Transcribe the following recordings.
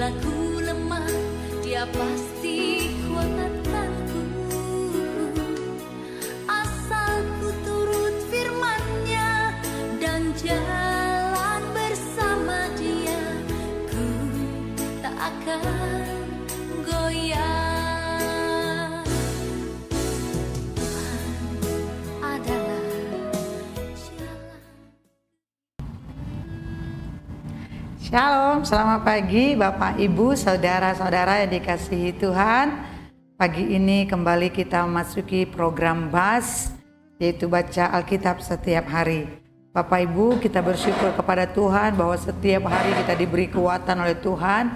Bila ku lemah, Dia pasti kuatkanku. Asal ku turut firman-Nya dan jalan bersama Dia, ku tak akan goyah. Tuhan adalah jalan. Shalom, selamat pagi Bapak, Ibu, Saudara-saudara yang dikasihi Tuhan. Pagi ini kembali kita memasuki program BAS, yaitu baca Alkitab setiap hari. Bapak Ibu, kita bersyukur kepada Tuhan bahwa setiap hari kita diberi kekuatan oleh Tuhan,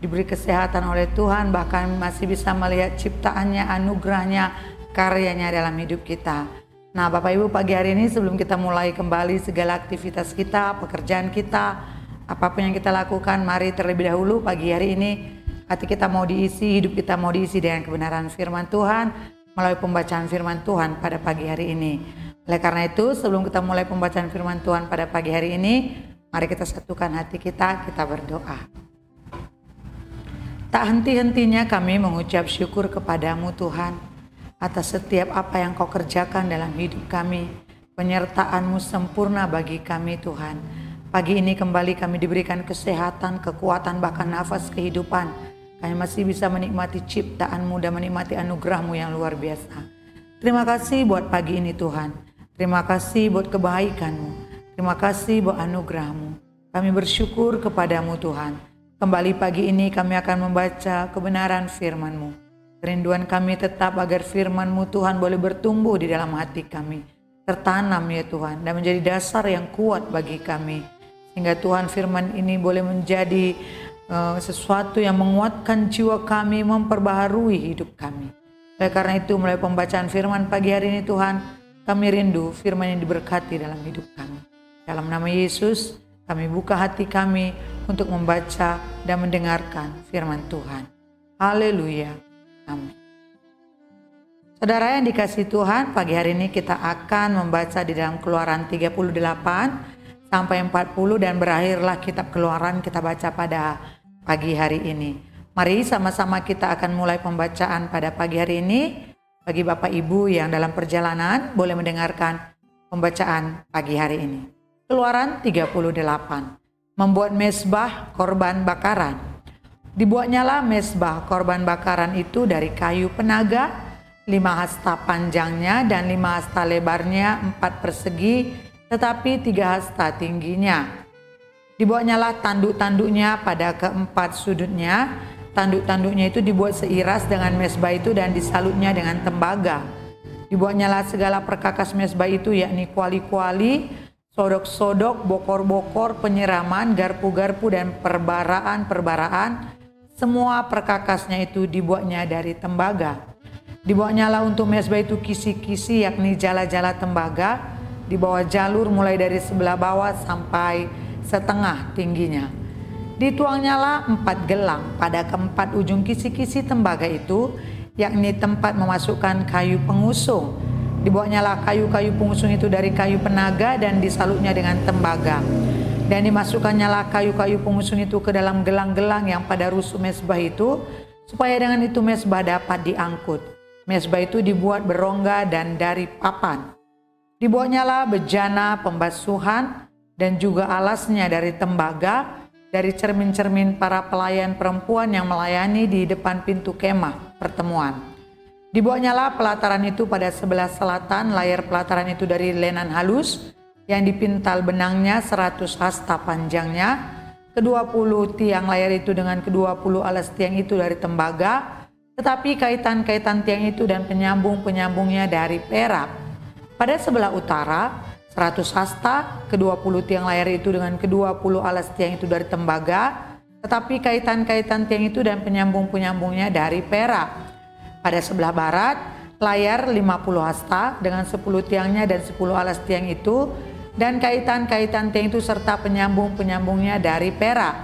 diberi kesehatan oleh Tuhan, bahkan masih bisa melihat ciptaannya, anugerahnya, karyanya dalam hidup kita. Nah Bapak Ibu, pagi hari ini sebelum kita mulai kembali segala aktivitas kita, pekerjaan kita, apapun yang kita lakukan, mari terlebih dahulu pagi hari ini hati kita mau diisi, hidup kita mau diisi dengan kebenaran firman Tuhan melalui pembacaan firman Tuhan pada pagi hari ini. Oleh karena itu, sebelum kita mulai pembacaan firman Tuhan pada pagi hari ini, mari kita satukan hati kita berdoa. Tak henti-hentinya kami mengucap syukur kepadamu Tuhan, atas setiap apa yang kau kerjakan dalam hidup kami. Penyertaan-Mu sempurna bagi kami Tuhan. Pagi ini kembali kami diberikan kesehatan, kekuatan, bahkan nafas kehidupan. Kami masih bisa menikmati ciptaan-Mu dan menikmati anugerah-Mu yang luar biasa. Terima kasih buat pagi ini Tuhan. Terima kasih buat kebaikan-Mu. Terima kasih buat anugerah-Mu. Kami bersyukur kepadamu Tuhan. Kembali pagi ini kami akan membaca kebenaran firman-Mu. Kerinduan kami tetap agar firman-Mu Tuhan boleh bertumbuh di dalam hati kami. Tertanam ya Tuhan dan menjadi dasar yang kuat bagi kami. Sehingga Tuhan firman ini boleh menjadi sesuatu yang menguatkan jiwa kami, memperbaharui hidup kami. Oleh karena itu melalui pembacaan firman pagi hari ini Tuhan, kami rindu firman yang diberkati dalam hidup kami. Dalam nama Yesus kami buka hati kami untuk membaca dan mendengarkan firman Tuhan. Haleluya. Amin. Saudara yang dikasihi Tuhan, pagi hari ini kita akan membaca di dalam Keluaran 38 sampai 40 dan berakhirlah kitab Keluaran kita baca pada pagi hari ini. Mari sama-sama kita akan mulai pembacaan pada pagi hari ini. Bagi Bapak Ibu yang dalam perjalanan boleh mendengarkan pembacaan pagi hari ini. Keluaran 38. Membuat mezbah korban bakaran. Dibuatnyalah mezbah korban bakaran itu dari kayu penaga, 5 hasta panjangnya dan 5 hasta lebarnya, 4 persegi, tetapi 3 hasta tingginya. Dibuatnyalah tanduk-tanduknya pada keempat sudutnya. Tanduk-tanduknya itu dibuat seiras dengan mezbah itu dan disalutnya dengan tembaga. Dibuatnyalah segala perkakas mezbah itu, yakni kuali-kuali, sodok-sodok, bokor-bokor, penyiraman, garpu-garpu dan perbaraan-perbaraan. Semua perkakasnya itu dibuatnya dari tembaga. Dibuatnyalah untuk mezbah itu kisi-kisi, yakni jala-jala tembaga, di bawah jalur mulai dari sebelah bawah sampai setengah tingginya. Dituangnyalah 4 gelang pada keempat ujung kisi-kisi tembaga itu, yakni tempat memasukkan kayu pengusung. Dibuatnyalah kayu-kayu pengusung itu dari kayu penaga dan disalutnya dengan tembaga. Dan dimasukannyalah kayu-kayu pengusung itu ke dalam gelang-gelang yang pada rusuk mezbah itu, supaya dengan itu mezbah dapat diangkut. Mezbah itu dibuat berongga dan dari papan. Dibuatnyalah bejana pembasuhan dan juga alasnya dari tembaga, dari cermin-cermin para pelayan perempuan yang melayani di depan pintu kemah pertemuan. Dibuatnyalah pelataran itu pada sebelah selatan, layar pelataran itu dari lenan halus, yang dipintal benangnya 100 hasta panjangnya, ke-20 tiang layar itu dengan ke-20 alas tiang itu dari tembaga, tetapi kaitan-kaitan tiang itu dan penyambung-penyambungnya dari perak. Pada sebelah utara, 100 hasta, ke-20 tiang layar itu dengan ke-20 alas tiang itu dari tembaga, tetapi kaitan-kaitan tiang itu dan penyambung-penyambungnya dari perak. Pada sebelah barat, layar 50 hasta dengan 10 tiangnya dan 10 alas tiang itu, dan kaitan-kaitan tiang itu serta penyambung-penyambungnya dari perak.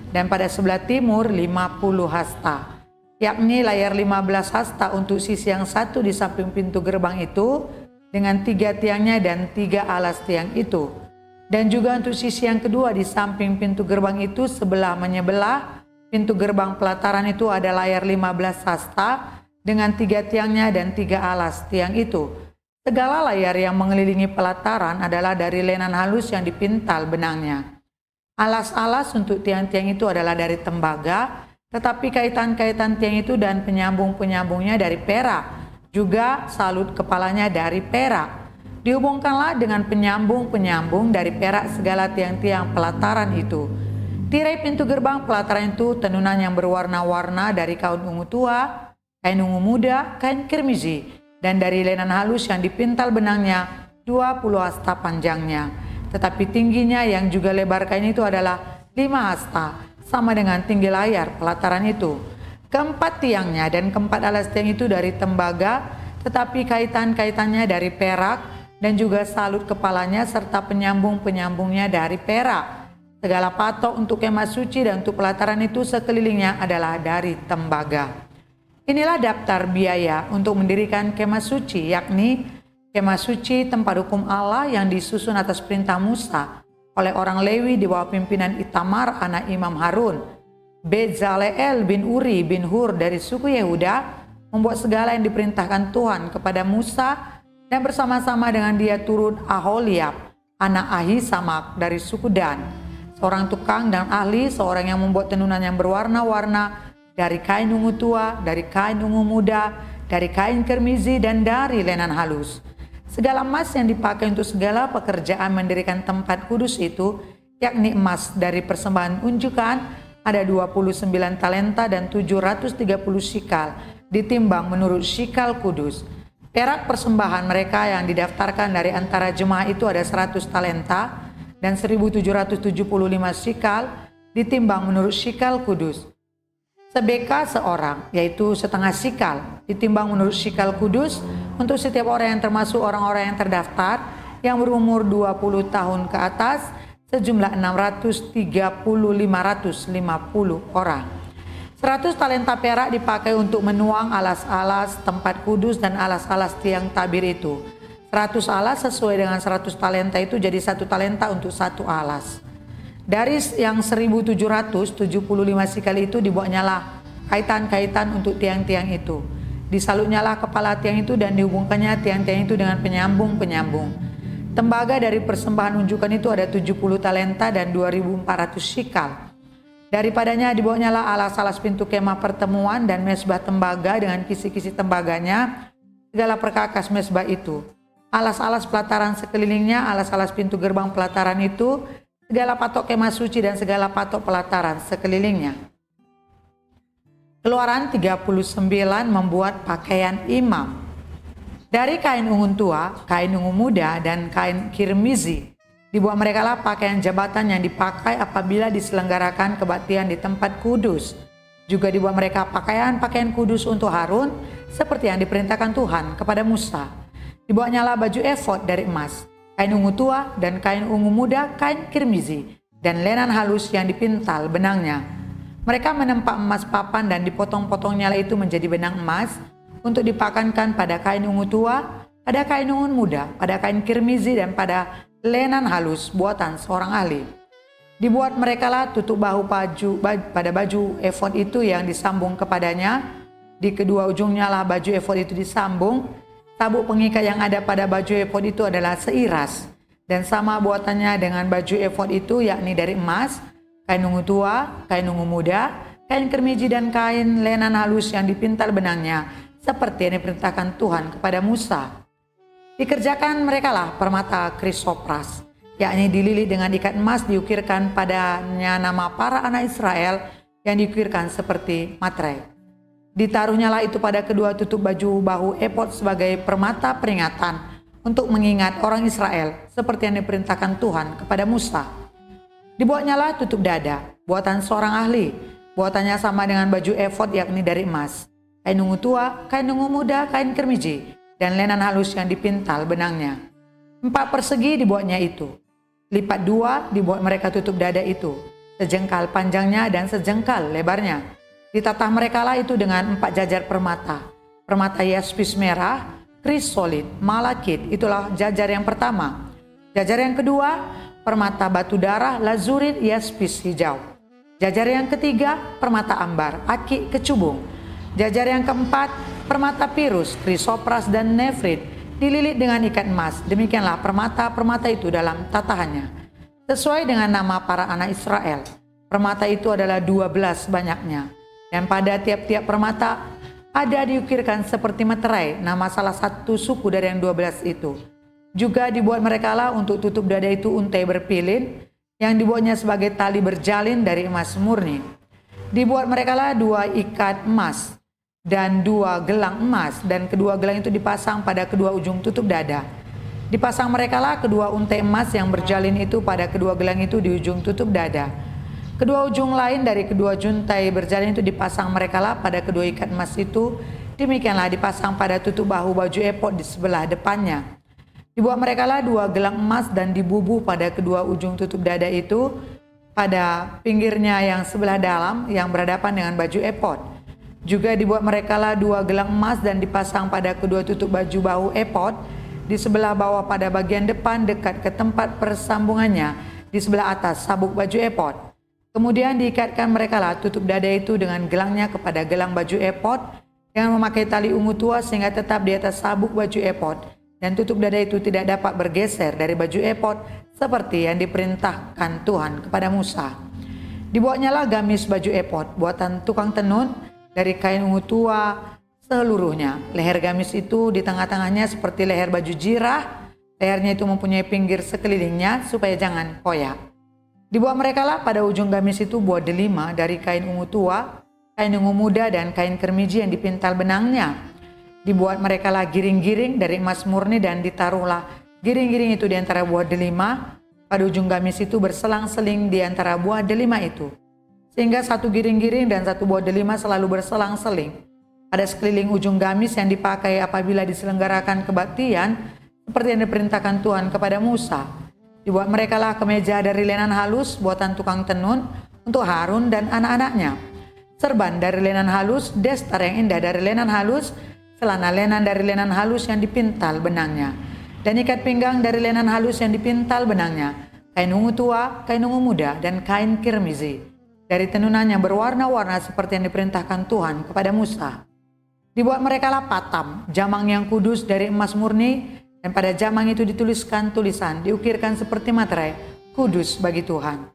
Dan pada sebelah timur 50 hasta, yakni layar 15 hasta untuk sisi yang satu di samping pintu gerbang itu, dengan 3 tiangnya dan 3 alas tiang itu. Dan juga untuk sisi yang kedua di samping pintu gerbang itu sebelah menyebelah Pintu gerbang pelataran itu ada layar 15 hasta dengan 3 tiangnya dan 3 alas tiang itu. Segala layar yang mengelilingi pelataran adalah dari lenan halus yang dipintal benangnya. Alas-alas untuk tiang-tiang itu adalah dari tembaga, tetapi kaitan-kaitan tiang itu dan penyambung-penyambungnya dari perak. Juga salut kepalanya dari perak. Dihubungkanlah dengan penyambung-penyambung dari perak segala tiang-tiang pelataran itu. Tirai pintu gerbang pelataran itu tenunan yang berwarna-warna dari kain ungu tua, kain ungu muda, kain kirmizi, dan dari lenan halus yang dipintal benangnya 20 hasta panjangnya. Tetapi tingginya yang juga lebar kain itu adalah 5 hasta, sama dengan tinggi layar pelataran itu. Keempat tiangnya dan keempat alas tiang itu dari tembaga, tetapi kaitan-kaitannya dari perak, dan juga salut kepalanya serta penyambung-penyambungnya dari perak. Segala patok untuk kemah suci dan untuk pelataran itu sekelilingnya adalah dari tembaga. Inilah daftar biaya untuk mendirikan kemah suci, yakni kemah suci tempat hukum Allah yang disusun atas perintah Musa oleh orang Lewi di bawah pimpinan Itamar anak Imam Harun. Bezaleel bin Uri bin Hur dari suku Yehuda membuat segala yang diperintahkan Tuhan kepada Musa, dan bersama-sama dengan dia turun Aholiab anak Ahisamak dari suku Dan, seorang tukang dan ahli, seorang yang membuat tenunan yang berwarna-warna dari kain ungu tua, dari kain ungu muda, dari kain kirmizi, dan dari lenan halus. Segala emas yang dipakai untuk segala pekerjaan mendirikan tempat kudus itu, yakni emas dari persembahan unjukan, ada 29 talenta dan 730 shikal, ditimbang menurut shikal kudus. Perak persembahan mereka yang didaftarkan dari antara jemaah itu ada 100 talenta dan 1775 shikal, ditimbang menurut shikal kudus. Sebeka seorang, yaitu setengah shikal, ditimbang menurut shikal kudus untuk setiap orang yang termasuk orang-orang yang terdaftar yang berumur 20 tahun ke atas, sejumlah 630.550 orang. 100 talenta perak dipakai untuk menuang alas-alas tempat kudus dan alas-alas tiang tabir itu. 100 alas sesuai dengan 100 talenta itu jadi 1 talenta untuk 1 alas. Dari yang 1775 shikal itu dibuatnyalah kaitan-kaitan untuk tiang-tiang itu. Disalutnyalah kepala tiang itu dan dihubungkannya tiang-tiang itu dengan penyambung-penyambung. Tembaga dari persembahan unjukan itu ada 70 talenta dan 2.400 shikal. Daripadanya dibawanyalah alas-alas pintu kemah pertemuan dan mesbah tembaga dengan kisi-kisi tembaganya, segala perkakas mesbah itu. Alas-alas pelataran sekelilingnya, alas-alas pintu gerbang pelataran itu, segala patok kemah suci dan segala patok pelataran sekelilingnya. Keluaran 39 membuat pakaian imam. Dari kain ungu tua, kain ungu muda, dan kain kirmizi, dibuat mereka lah pakaian jabatan yang dipakai apabila diselenggarakan kebaktian di tempat kudus. Juga dibuat mereka pakaian-pakaian kudus untuk Harun, seperti yang diperintahkan Tuhan kepada Musa. Dibuatnya lah baju efod dari emas, kain ungu tua dan kain ungu muda, kain kirmizi, dan lenan halus yang dipintal benangnya. Mereka menempa emas papan dan dipotong-potongnya lah itu menjadi benang emas untuk dipakankan pada kain ungu tua, pada kain ungu muda, pada kain kirmizi, dan pada lenan halus buatan seorang ahli. Dibuat mereka lah tutup bahu pada baju efod itu yang disambung kepadanya. Di kedua ujungnya lah baju efod itu disambung. Sabuk pengikat yang ada pada baju efod itu adalah seiras dan sama buatannya dengan baju efod itu, yakni dari emas, kain ungu tua, kain ungu muda, kain kirmizi, dan kain lenan halus yang dipintal benangnya, seperti yang diperintahkan Tuhan kepada Musa. Dikerjakan mereka lah permata krisopras, yakni dililit dengan ikat emas, diukirkan padanya nama para anak Israel yang diukirkan seperti materai. Ditaruhnya lah itu pada kedua tutup baju bahu efod sebagai permata peringatan untuk mengingat orang Israel, seperti yang diperintahkan Tuhan kepada Musa. Dibuatnya lah tutup dada, buatan seorang ahli, buatannya sama dengan baju efod, yakni dari emas, kain ungu tua, kain ungu muda, kain kirmizi, dan lenan halus yang dipintal benangnya. 4 persegi dibuatnya itu. Lipat 2 dibuat mereka tutup dada itu, sejengkal panjangnya dan sejengkal lebarnya. Ditatah mereka lah itu dengan 4 jajar permata. Permata yaspis merah, krisolit, malakit, itulah jajar yang pertama. Jajar yang kedua, permata batu darah, lazurit, yaspis hijau. Jajar yang ketiga, permata ambar, akik kecubung. Jajar yang keempat, permata pirus, krisopras dan nefrit, dililit dengan ikat emas. Demikianlah permata-permata itu dalam tatahannya, sesuai dengan nama para anak Israel. Permata itu adalah 12 banyaknya. Dan pada tiap-tiap permata ada diukirkan seperti meterai nama salah satu suku dari yang 12 itu. Juga dibuat merekalah untuk tutup dada itu untai berpilin, yang dibuatnya sebagai tali berjalin dari emas murni. Dibuat merekalah 2 ikat emas dan 2 gelang emas, dan kedua gelang itu dipasang pada kedua ujung tutup dada. Dipasang merekalah kedua untai emas yang berjalin itu pada kedua gelang itu di ujung tutup dada. Kedua ujung lain dari kedua juntai berjalin itu dipasang merekalah pada kedua ikat emas itu. Demikianlah dipasang pada tutup bahu baju epod di sebelah depannya. Dibuat merekalah 2 gelang emas dan dibubuh pada kedua ujung tutup dada itu pada pinggirnya yang sebelah dalam yang berhadapan dengan baju epod. Juga dibuat merekalah 2 gelang emas dan dipasang pada kedua tutup baju bahu epod di sebelah bawah pada bagian depan dekat ke tempat persambungannya di sebelah atas sabuk baju epod. Kemudian diikatkan merekalah tutup dada itu dengan gelangnya kepada gelang baju epod dengan memakai tali ungu tua sehingga tetap di atas sabuk baju epod, dan tutup dada itu tidak dapat bergeser dari baju epod seperti yang diperintahkan Tuhan kepada Musa. Dibuatnyalah gamis baju epod buatan tukang tenun dari kain ungu tua seluruhnya. Leher gamis itu di tengah-tengahnya seperti leher baju jirah. Lehernya itu mempunyai pinggir sekelilingnya supaya jangan koyak. Dibuat merekalah pada ujung gamis itu buah delima dari kain ungu tua, kain ungu muda, dan kain kermiji yang dipintal benangnya. Dibuat merekalah giring-giring dari emas murni, dan ditaruhlah giring-giring itu di antara buah delima. Pada ujung gamis itu berselang-seling di antara buah delima itu, sehingga satu giring-giring dan satu buah delima selalu berselang-seling pada sekeliling ujung gamis yang dipakai apabila diselenggarakan kebaktian seperti yang diperintahkan Tuhan kepada Musa. Dibuat merekalah kemeja dari lenan halus buatan tukang tenun untuk Harun dan anak-anaknya, serban dari lenan halus, destar yang indah dari lenan halus, celana lenan dari lenan halus yang dipintal benangnya, dan ikat pinggang dari lenan halus yang dipintal benangnya, kain ungu tua, kain ungu muda, dan kain kirmizi dari tenunan yang berwarna-warna seperti yang diperintahkan Tuhan kepada Musa. Dibuat merekalah patam, jamang yang kudus dari emas murni, dan pada jamang itu dituliskan tulisan, diukirkan seperti materai, kudus bagi Tuhan.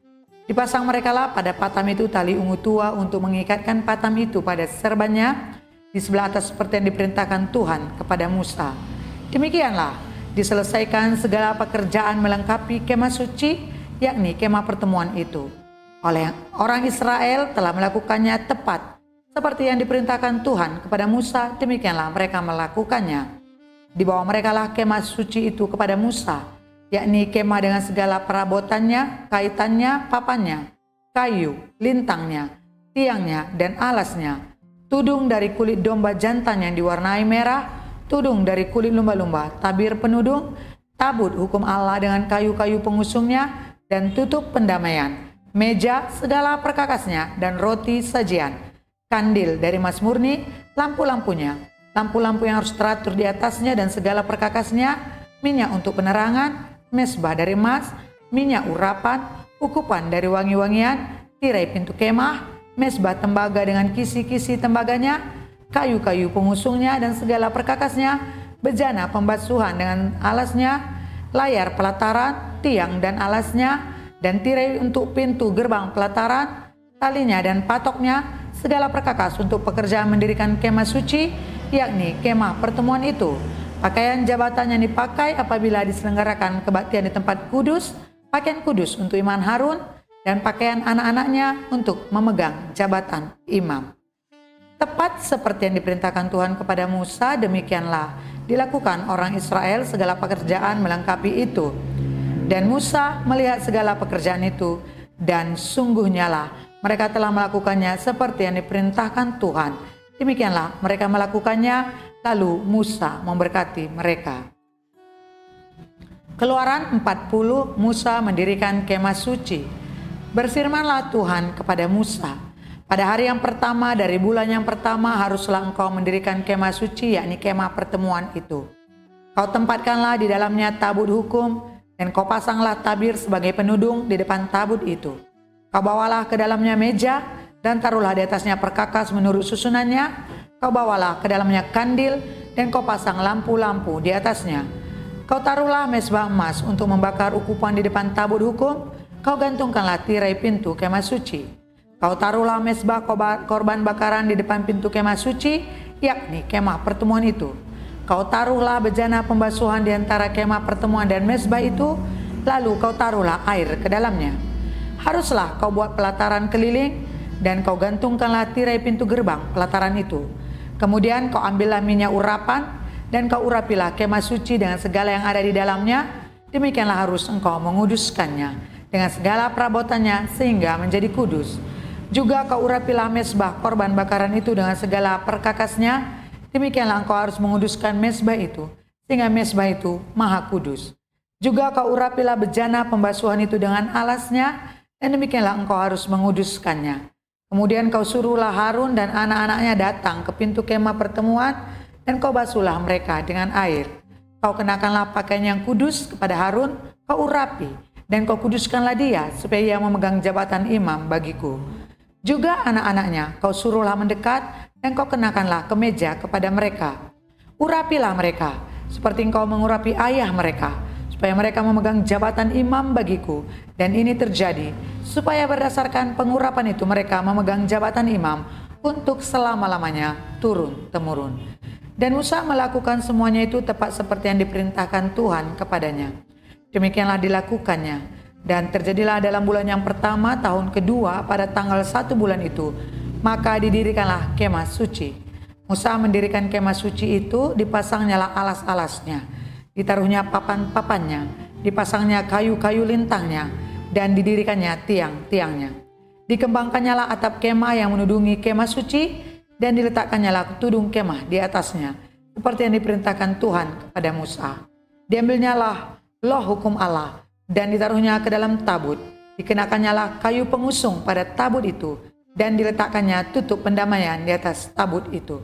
Dipasang merekalah pada patam itu tali ungu tua untuk mengikatkan patam itu pada serbannya di sebelah atas seperti yang diperintahkan Tuhan kepada Musa. Demikianlah diselesaikan segala pekerjaan melengkapi kemah suci, yakni kemah pertemuan itu. Oleh orang Israel telah melakukannya tepat seperti yang diperintahkan Tuhan kepada Musa, demikianlah mereka melakukannya. Dibawa merekalah kemah suci itu kepada Musa, yakni kemah dengan segala perabotannya, kaitannya, papannya, kayu, lintangnya, tiangnya, dan alasnya, tudung dari kulit domba jantan yang diwarnai merah, tudung dari kulit lumba-lumba, tabir penudung, tabut hukum Allah dengan kayu-kayu pengusungnya, dan tutup pendamaian, meja, segala perkakasnya, dan roti sajian, kandil dari emas murni, lampu-lampunya, lampu-lampu yang harus teratur di atasnya dan segala perkakasnya, minyak untuk penerangan, mesbah dari emas, minyak urapan, ukupan dari wangi-wangian, tirai pintu kemah, mesbah tembaga dengan kisi-kisi tembaganya, kayu-kayu pengusungnya dan segala perkakasnya, bejana pembasuhan dengan alasnya, layar pelataran, tiang dan alasnya, dan tirai untuk pintu gerbang pelataran, talinya dan patoknya, segala perkakas untuk pekerjaan mendirikan kemah suci, yakni kemah pertemuan itu, pakaian jabatan yang dipakai apabila diselenggarakan kebaktian di tempat kudus, pakaian kudus untuk imam Harun, dan pakaian anak-anaknya untuk memegang jabatan imam. Tepat seperti yang diperintahkan Tuhan kepada Musa, demikianlah dilakukan orang Israel segala pekerjaan melengkapi itu. Dan Musa melihat segala pekerjaan itu, dan sungguhnyalah mereka telah melakukannya seperti yang diperintahkan Tuhan. Demikianlah mereka melakukannya, lalu Musa memberkati mereka. Keluaran 40, Musa mendirikan kemah suci. Berfirmanlah Tuhan kepada Musa, pada hari yang pertama dari bulan yang pertama haruslah engkau mendirikan kemah suci, yakni kemah pertemuan itu. Kau tempatkanlah di dalamnya tabut hukum, dan kau pasanglah tabir sebagai penudung di depan tabut itu. Kau bawalah ke dalamnya meja dan taruhlah di atasnya perkakas menurut susunannya. Kau bawalah ke dalamnya kandil dan kau pasang lampu-lampu di atasnya. Kau taruhlah mezbah emas untuk membakar ukupan di depan tabut hukum. Kau gantungkanlah tirai pintu kemah suci. Kau taruhlah mezbah korban bakaran di depan pintu kemah suci, yakni kemah pertemuan itu. Kau taruhlah bejana pembasuhan di antara kemah pertemuan dan mezbah itu, lalu kau taruhlah air ke dalamnya. Haruslah kau buat pelataran keliling, dan kau gantungkanlah tirai pintu gerbang pelataran itu. Kemudian kau ambillah minyak urapan, dan kau urapilah kemah suci dengan segala yang ada di dalamnya. Demikianlah harus engkau menguduskannya dengan segala perabotannya sehingga menjadi kudus. Juga kau urapilah mezbah korban bakaran itu dengan segala perkakasnya. Demikianlah engkau harus menguduskan mezbah itu, sehingga mezbah itu maha kudus. Juga kau urapilah bejana pembasuhan itu dengan alasnya, dan demikianlah engkau harus menguduskannya. Kemudian kau suruhlah Harun dan anak-anaknya datang ke pintu kemah pertemuan, dan kau basuhlah mereka dengan air. Kau kenakanlah pakaian yang kudus kepada Harun, kau urapi, dan kau kuduskanlah dia, supaya ia memegang jabatan imam bagiku. Juga anak-anaknya kau suruhlah mendekat, dan kau kenakanlah kemeja kepada mereka. Urapilah mereka, seperti engkau mengurapi ayah mereka, supaya mereka memegang jabatan imam bagiku. Dan ini terjadi, supaya berdasarkan pengurapan itu mereka memegang jabatan imam untuk selama-lamanya turun-temurun. Dan Musa melakukan semuanya itu tepat seperti yang diperintahkan Tuhan kepadanya. Demikianlah dilakukannya. Dan terjadilah dalam bulan yang pertama tahun kedua pada tanggal 1 bulan itu, maka didirikanlah kemah suci. Musa mendirikan kemah suci itu, dipasangnyalah alas-alasnya, ditaruhnya papan-papannya, dipasangnya kayu-kayu lintangnya, dan didirikannya tiang-tiangnya. Dikembangkannyalah atap kemah yang menudungi kemah suci, dan diletakkannya tudung kemah di atasnya, seperti yang diperintahkan Tuhan kepada Musa. Diambilnyalah loh hukum Allah, dan ditaruhnya ke dalam tabut. Dikenakannya kayu pengusung pada tabut itu, dan diletakkannya tutup pendamaian di atas tabut itu.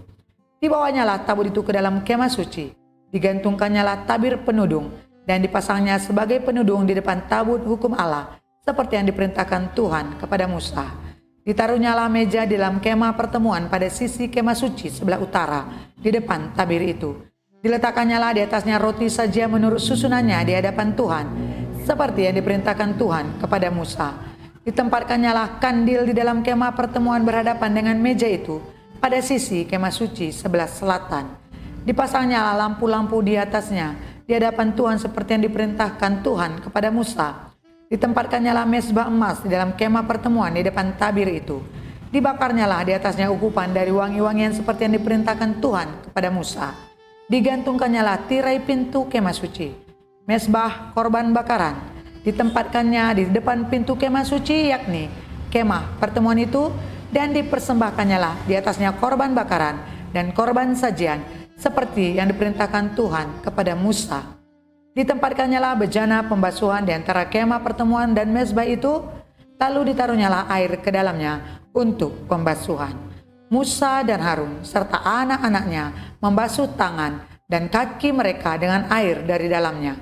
Dibawanyalah tabut itu ke dalam kemah suci. Digantungkannyalah tabir penudung, dan dipasangnya sebagai penudung di depan tabut hukum Allah, seperti yang diperintahkan Tuhan kepada Musa. Ditaruhnyalah meja di dalam kemah pertemuan pada sisi kemah suci sebelah utara, di depan tabir itu. Diletakkannya di atasnya roti sajian menurut susunannya di hadapan Tuhan, seperti yang diperintahkan Tuhan kepada Musa. Ditempatkannya kandil di dalam kemah pertemuan berhadapan dengan meja itu pada sisi kemah suci sebelah selatan. Dipasangnya lampu-lampu di atasnya di hadapan Tuhan seperti yang diperintahkan Tuhan kepada Musa. Ditempatkannya mezbah emas di dalam kemah pertemuan di depan tabir itu. Dibakarnyalah di atasnya ukupan dari wangi-wangian seperti yang diperintahkan Tuhan kepada Musa. Digantungkannyalah tirai pintu kemah suci. Mezbah korban bakaran ditempatkannya di depan pintu kemah suci, yakni kemah pertemuan itu, dan dipersembahkannyalah di atasnya korban bakaran dan korban sajian seperti yang diperintahkan Tuhan kepada Musa. Ditempatkannyalah bejana pembasuhan di antara kemah pertemuan dan mezbah itu, lalu ditaruhnyalah air ke dalamnya untuk pembasuhan. Musa dan Harun serta anak-anaknya membasuh tangan dan kaki mereka dengan air dari dalamnya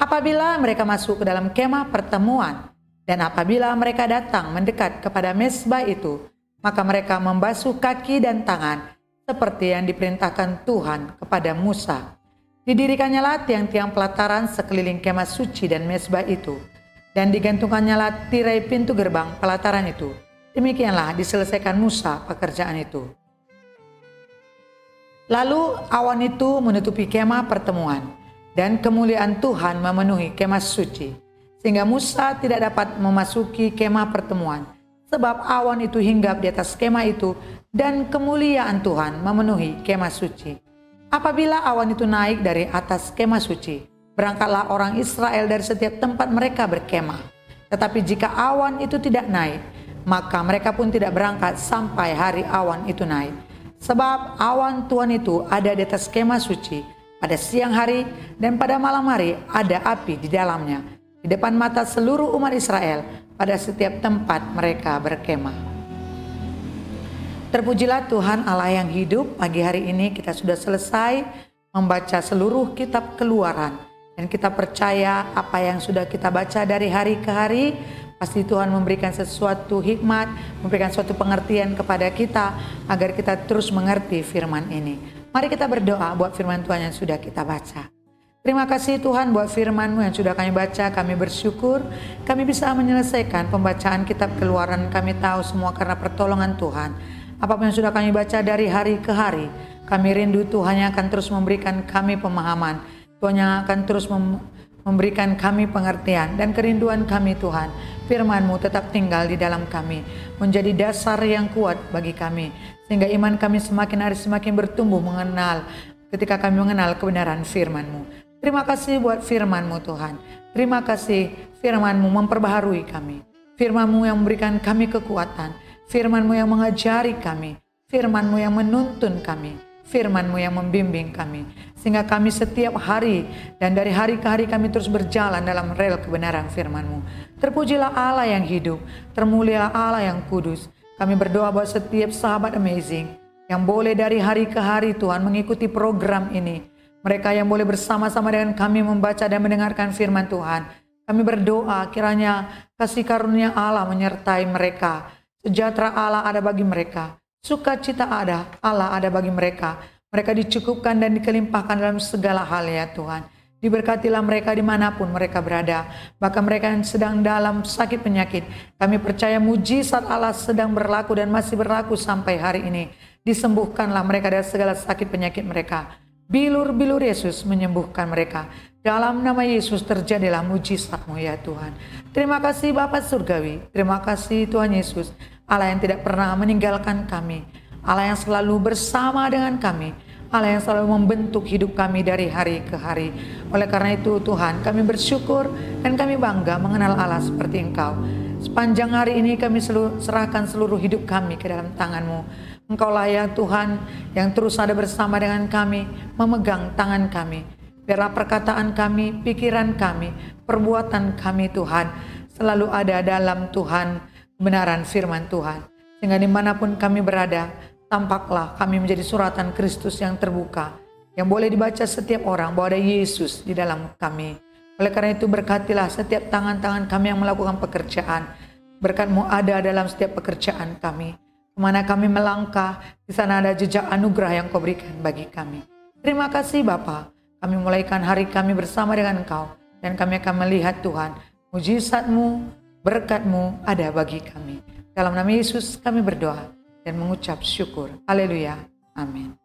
apabila mereka masuk ke dalam kemah pertemuan, dan apabila mereka datang mendekat kepada mezbah itu, maka mereka membasuh kaki dan tangan seperti yang diperintahkan Tuhan kepada Musa. Didirikannya tiang-tiang pelataran sekeliling kemah suci dan mezbah itu, dan digantungkannya tirai pintu gerbang pelataran itu. Demikianlah diselesaikan Musa pekerjaan itu. Lalu awan itu menutupi kemah pertemuan, dan kemuliaan Tuhan memenuhi kemah suci, sehingga Musa tidak dapat memasuki kemah pertemuan, sebab awan itu hinggap di atas kemah itu, dan kemuliaan Tuhan memenuhi kemah suci. Apabila awan itu naik dari atas kemah suci, berangkatlah orang Israel dari setiap tempat mereka berkemah. Tetapi jika awan itu tidak naik, maka mereka pun tidak berangkat sampai hari awan itu naik. Sebab awan Tuhan itu ada di atas kemah suci pada siang hari, dan pada malam hari ada api di dalamnya, di depan mata seluruh umat Israel pada setiap tempat mereka berkemah. Terpujilah Tuhan Allah yang hidup. Pagi hari ini kita sudah selesai membaca seluruh kitab Keluaran, dan kita percaya apa yang sudah kita baca dari hari ke hari Pasti Tuhan memberikan sesuatu hikmat, memberikan suatu pengertian kepada kita agar kita terus mengerti firman ini. Mari kita berdoa buat firman Tuhan yang sudah kita baca. Terima kasih Tuhan buat firman-Mu yang sudah kami baca. Kami bersyukur kami bisa menyelesaikan pembacaan kitab Keluaran. Kami tahu semua karena pertolongan Tuhan. Apapun yang sudah kami baca dari hari ke hari, kami rindu Tuhan yang akan terus memberikan kami pemahaman. Tuhan yang akan terus memberikan kami pengertian dan kerinduan kami Tuhan. Firman-Mu tetap tinggal di dalam kami, menjadi dasar yang kuat bagi kami, sehingga iman kami semakin hari semakin bertumbuh ketika kami mengenal kebenaran firman-Mu. Terima kasih buat firman-Mu Tuhan. Terima kasih firman-Mu memperbaharui kami. Firman-Mu yang memberikan kami kekuatan. Firman-Mu yang mengajari kami. Firman-Mu yang menuntun kami. Firman-Mu yang membimbing kami. Sehingga kami setiap hari dan dari hari ke hari kami terus berjalan dalam rel kebenaran firman-Mu. Terpujilah Allah yang hidup. Termulialah Allah yang kudus. Kami berdoa buat setiap sahabat Amazing yang boleh dari hari ke hari Tuhan mengikuti program ini. Mereka yang boleh bersama-sama dengan kami membaca dan mendengarkan firman Tuhan. Kami berdoa kiranya kasih karunia Allah menyertai mereka. Sejahtera Allah ada bagi mereka. Sukacita Allah ada bagi mereka. Mereka dicukupkan dan dikelimpahkan dalam segala hal ya Tuhan. Diberkatilah mereka dimanapun mereka berada. Bahkan mereka yang sedang dalam sakit penyakit. Kami percaya mujizat Allah sedang berlaku dan masih berlaku sampai hari ini. Disembuhkanlah mereka dari segala sakit penyakit mereka. Bilur-bilur Yesus menyembuhkan mereka. Dalam nama Yesus terjadilah mujizat-Mu ya Tuhan. Terima kasih Bapa Surgawi. Terima kasih Tuhan Yesus. Allah yang tidak pernah meninggalkan kami. Allah yang selalu bersama dengan kami. Allah yang selalu membentuk hidup kami dari hari ke hari. Oleh karena itu Tuhan, kami bersyukur dan kami bangga mengenal Allah seperti Engkau. Sepanjang hari ini kami serahkan seluruh hidup kami ke dalam tangan-Mu. Engkaulah ya Tuhan yang terus ada bersama dengan kami, memegang tangan kami. Biarlah perkataan kami, pikiran kami, perbuatan kami Tuhan selalu ada dalam Tuhan kebenaran firman Tuhan. Sehingga dimanapun kami berada, tampaklah kami menjadi suratan Kristus yang terbuka, yang boleh dibaca setiap orang bahwa ada Yesus di dalam kami. Oleh karena itu berkatilah setiap tangan-tangan kami yang melakukan pekerjaan. Berkat-Mu ada dalam setiap pekerjaan kami. Kemana kami melangkah, di sana ada jejak anugerah yang Kau berikan bagi kami. Terima kasih Bapa. Kami mulaikan hari kami bersama dengan Engkau. Dan kami akan melihat Tuhan, mujizat-Mu, berkat-Mu ada bagi kami. Dalam nama Yesus kami berdoa dan mengucap syukur. Haleluya. Amin.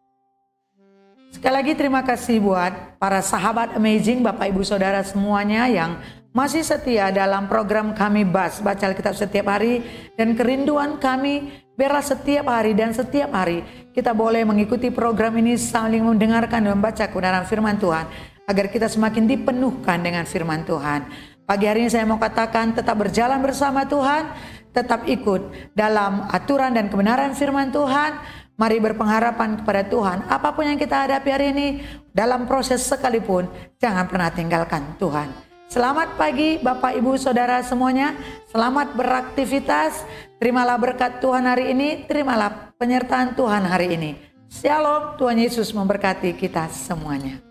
Sekali lagi terima kasih buat para sahabat Amazing, Bapak Ibu Saudara semuanya yang masih setia dalam program kami Baca Alkitab setiap hari. Dan kerinduan kami biarlah setiap hari dan setiap hari kita boleh mengikuti program ini, saling mendengarkan dan membaca kebenaran firman Tuhan agar kita semakin dipenuhkan dengan firman Tuhan. Pagi hari ini saya mau katakan tetap berjalan bersama Tuhan, tetap ikut dalam aturan dan kebenaran firman Tuhan. Mari berpengharapan kepada Tuhan. Apapun yang kita hadapi hari ini, dalam proses sekalipun, jangan pernah tinggalkan Tuhan. Selamat pagi Bapak Ibu Saudara semuanya. Selamat beraktivitas. Terimalah berkat Tuhan hari ini. Terimalah penyertaan Tuhan hari ini. Shalom, Tuhan Yesus memberkati kita semuanya.